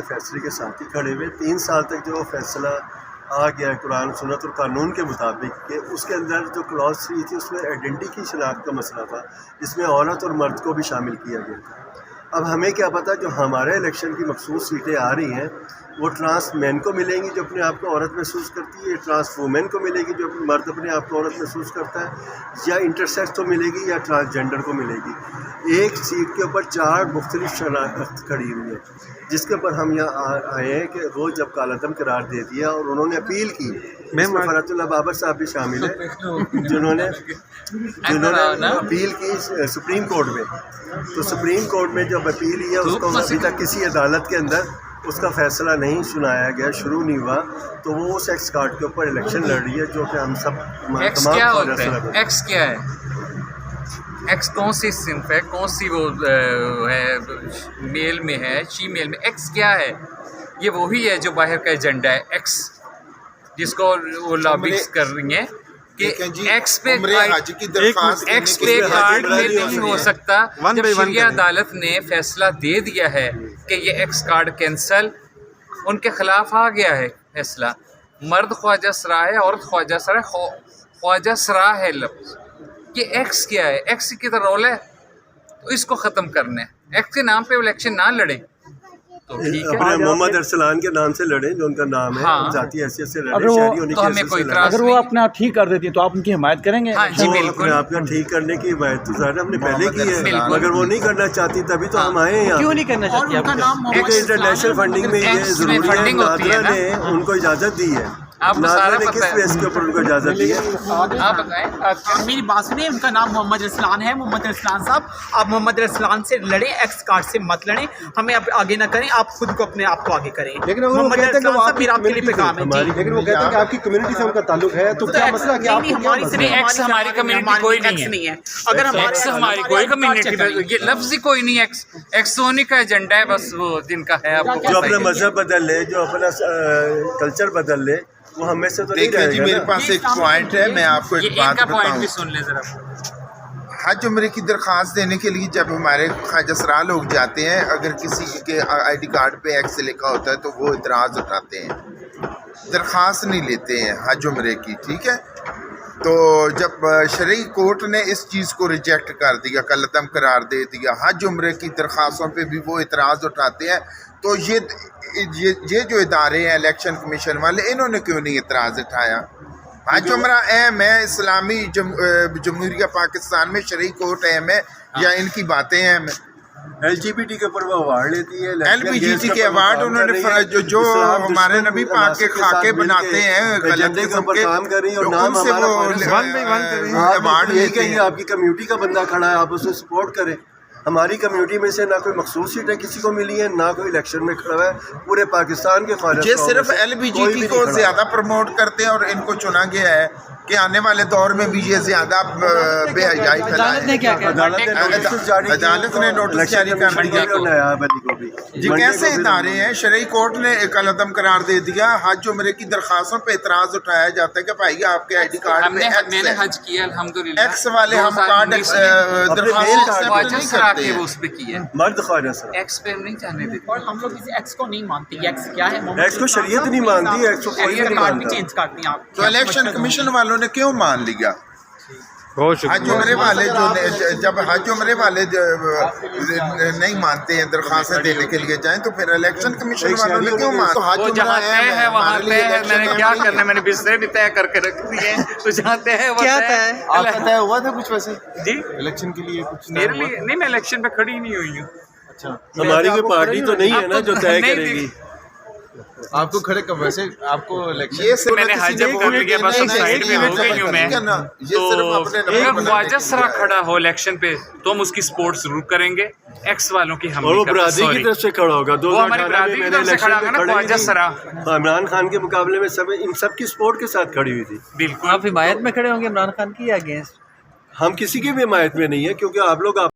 فیصلے کے ساتھ ہی کھڑے ہوئے. 3 سال تک جو فیصلہ آ گیا قرآن سنت اور قانون کے مطابق کہ اس کے اندر جو کلاس 3 تھی اس میں آئیڈینٹی کی شناخت کا مسئلہ تھا، جس میں عورت اور مرد کو بھی شامل کیا گیا تھا. اب ہمیں کیا پتہ جو ہمارے الیکشن کی مخصوص سیٹیں آ رہی ہیں وہ ٹرانس مین کو ملیں گی جو اپنے آپ کو عورت محسوس کرتی ہے، ٹرانس وومین کو ملے گی جو مرد اپنے آپ کو عورت محسوس کرتا ہے، یا انٹرسیکس کو ملے گی یا ٹرانسجینڈر کو ملے گی. ایک سیٹ کے اوپر 4 مختلف شناخت کھڑی ہوئی ہے، جس کے اوپر ہم یہاں آئے ہیں کہ وہ جب کالعدم قرار دے دیا اور انہوں نے اپیل کی. میں فرحت اللہ بابر صاحب بھی شامل ہیں جنہوں نے اپیل کی سپریم کورٹ میں. تو سپریم کورٹ میں جب اپیل ہے اس کو ابھی تک کسی عدالت کے اندر اس کا فیصلہ نہیں سنایا گیا، شروع نہیں ہوا، تو وہ اس ایکس کارڈ کے اوپر الیکشن لڑ رہی ہے جو کہ ہم سب تمام. ایکس کیا ہے؟ ایکس کون سی صنف ہے؟ کون سی وہ ہے؟ میل میں ہے، شی میل میں؟ ایکس کیا ہے؟ یہ وہی ہے جو باہر کا ایجنڈا ہے ایکس، جس کو وہ لابنگ کر رہی ہیں کہ ایکس پہ کارڈ میں نہیں ہو سکتا. جب شریعہ عدالت نے فیصلہ دے دیا ہے کہ یہ ایکس کارڈ کینسل، ان کے خلاف آ گیا ہے فیصلہ. مرد خواجہ سرا ہے، عورت خواجہ سرا ہے، خواجہ سرا ہے لفظ. یہ ایکس کیا ہے؟ ایکس کی تو رول ہے، تو اس کو ختم کرنا ہے. ایکس کے نام پہ الیکشن نہ لڑیں تو ٹھیک ہے، اپنے محمد ارسلان کے نام سے لڑیں جو ان کا نام ہے، ذاتی حیثیت سے لڑیں، شہری ہونے کی حیثیت سے لڑیں. اگر وہ اپنا ٹھیک کر دیتی ہے تو آپ ان کی حمایت کریں گے؟ ہاں جی بالکل. اپنے آپ کا ٹھیک کرنے کی حمایت تو ظاہر ہم نے پہلے کی ہے، مگر وہ نہیں کرنا چاہتی تبھی تو ہم آئے ہیں یہاں. کیوں نہیں کرنا چاہتی آپ؟ کیونکہ انٹرنیشنل فنڈنگ میں یہ ضروری ہے. نادرا نے ان کو اجازت دی ہے. آپ کو سارا نے پتہ کس ہے. بیس کے اوپر ان کو اجازت دی ہے؟ آپ بتائیں. میری بات سنیں، ان کا نام محمد ارسلان ہے. محمد ارسلان صاحب، آپ محمد ارسلان سے لڑیں، ایکس کارڈ سے مت لڑیں. ہمیں اب آگے نہ کریں، آپ خود کو اپنے آپ کو آگے کریں. لیکن وہ محمد کہتے ہیں کہ ارسلان وہ صاحب آپ کی میرا آپ کے لیے پیغام ہے. جی لیکن وہ کہتے ہیں کہ آپ کی کمیونٹی سے ان کا تعلق ہے، تو کیا مسئلہ کہ آپ کو کیا مسئلہ ہے؟ ایکس ہماری کمیونٹی کوئی نہیں ہے. اگر ایکس ہماری کوئی کمیونٹی، یہ لفظ ہی کوئی نہیں. ایکس سونی کا ایجنڈا ہے بس، وہ جن کا ہے. آپ جو اپنا مذہب بدل لے، جو اپنا کلچر بدل لے، وہ ہمیں سے تو نہیں دیکھیں جی، رہے میرے گا. پاس ایک پوائنٹ ہے، میں آپ کو ایک بات پوائنٹ بتاؤں. بھی سن لیں ذرا. حج عمرے کی درخواست دینے کے لیے جب ہمارے خواجہ سرا لوگ جاتے ہیں، اگر کسی کے آئی ڈی کارڈ پہ ایکس لکھا ہوتا ہے تو وہ اعتراض اٹھاتے ہیں، درخواست نہیں لیتے ہیں حج عمرے کی. ٹھیک ہے، تو جب شرعی کورٹ نے اس چیز کو ریجیکٹ کر دیا، کالعدم قرار دے دیا، حج عمرے کی درخواستوں پہ بھی وہ اعتراض اٹھاتے ہیں، تو یہ جو ادارے ہیں الیکشن کمیشن والے، انہوں نے کیوں نہیں اعتراض اٹھایا؟ حج عمرہ اہم ہے، اسلامی جمہوریہ پاکستان میں شرعی کورٹ اہم ہے، یا ان کی باتیں اہم ہیں؟ LGBT کے اوپر وہ ایوارڈ لیتی ہے. LGBT کے ایوارڈ انہوں نے جو ہمارے نبی پاک کے خاکے بناتے ہیں غلط قسم کے، کام کر رہی ہے اور ان نام سے وہ ایوارڈ لیتے ہیں. آپ کی کمیونٹی کا بندہ کھڑا ہے، آپ اسے سپورٹ کریں. ہماری کمیونٹی میں سے نہ کوئی مخصوص سیٹیں کسی کو ملی ہیں، نہ کوئی الیکشن میں کھڑا ہے. پورے پاکستان کے خارج یہ صرف LGBT کو زیادہ پروموٹ کرتے ہیں، اور ان کو چنا گیا ہے کہ آنے والے دور میں بھی یہ زیادہ بے حیائی پھیلائے. عدالت نے نوٹس جاری کر دیا. جی کیسے ادارے ہیں؟ شرعی کورٹ نے کالعدم قرار دے دیا، حج عمرے کی درخواستوں پہ اعتراض اٹھایا جاتا ہے کہ بھائی آپ کے آئی ڈی کارڈ میں نے حج کیا الحمدللہ. ایکس والے ہم کارڈ درخواست نہیں کرتے ہیں. اس پہ کیا مرد خواجہ سر ایکس پہ نہیں جانے دیتے. اور ہم لوگ کسی ایکس کو نہیں مانتے. ایکس کیا ہے؟ ایکس کو شریعت نہیں مانتی، ایکس کو کوئی نہیں مانتا. چینج کر دیں آپ. تو الیکشن کمیشن والوں نے کیوں مان لیا؟ حج عمرے والے جب حج عمرے والے نہیں مانتے ہیں درخواستیں دینے کے لیے جائیں، تو پھر الیکشن کمیشن والوں نے کیوں مان؟ وہ جہاں طے ہے وہاں طے ہے. میں نے کیا کرنا ہے، میں نے بسترے بھی طے کر کے رکھ دیے ہیں. تو جہاں طے ہے کیا طے ہے؟ آپ کا طے ہوا تھا کچھ ویسے جی الیکشن کے لیے کچھ؟ میرے لیے نہیں، میں الیکشن پہ کھڑی نہیں ہوئی ہوں. اچھا، ہماری کوئی پارٹی تو نہیں ہے نا جو طے کرے گی. آپ کو کھڑے کب ویسے آپ کو الیکشن؟ میں نے حج کر لیا، بس سائڈ میں ہو گئی ہوں میں. تو اگر خواجہ سرا کھڑا ہو الیکشن پہ تو ہم اس کی سپورٹ ضرور کریں گے. ایکس والوں کی ہم اور وہ برادری کی طرف سے کھڑا ہوگا. وہ ہماری برادری کی طرف سے کھڑا ہوگا نا خواجہ سرا. عمران خان کے مقابلے میں سب ان سب کی سپورٹ کے ساتھ کھڑی ہوئی تھی. بالکل. آپ حمایت میں کھڑے ہوں گے عمران خان کی یا اگینسٹ؟ ہم کسی کی بھی حمایت میں نہیں ہے، کیونکہ آپ لوگ